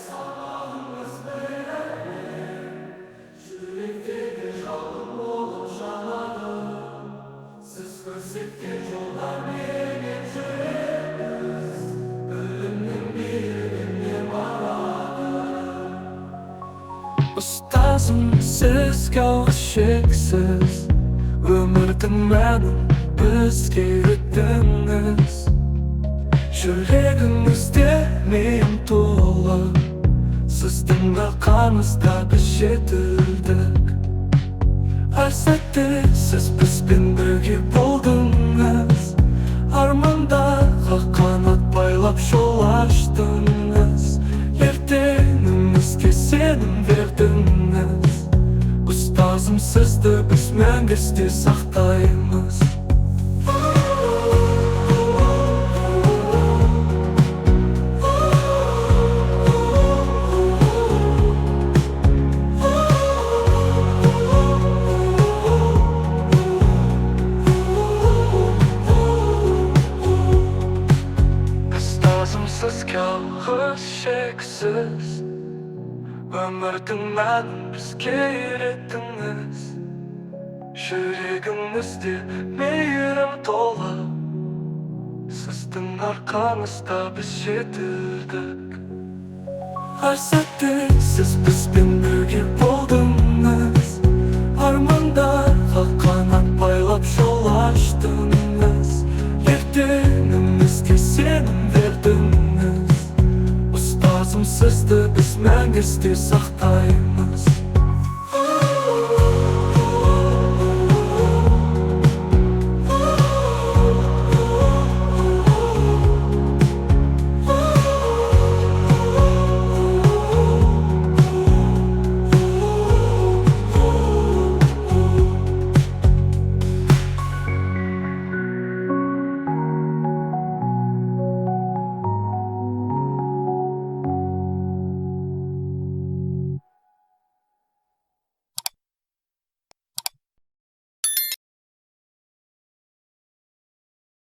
сабағыңыз бір әлем, жүректегі жалын болып жанады. Сіз көрсеткен жолдарменен жүреміз, білімнің биігіне барады. Ұстазым, сізге алғыс шексіз, өмірдің мәнін бізге үйреттіңіз. Жүрегіңізде мен толы, сіздің арқаңызда біз жетілдік. Әр сәтте сіз бізбен бірге болдыңыз, армандарға қанат байлап жол аштыңыз. Ертеңімізге сенім бердіңіз. Ұстазым, сізді біз мәңгі есте сақтаймыз. Сізге алғыс шексіз, өмірдің мәнін бізге үйреттіңіз. Жүрегіңізде мейірім толы, сіздің арқаңызда біз жетілдік. Әр сәтте сіз бізбен бірге болдыңыз, армандарға қанат байлап жол аштыңыз. Ертеңімізге сенім бердіңіз. Ұстазым, сізді біз мәңгі есте сақтаймыз.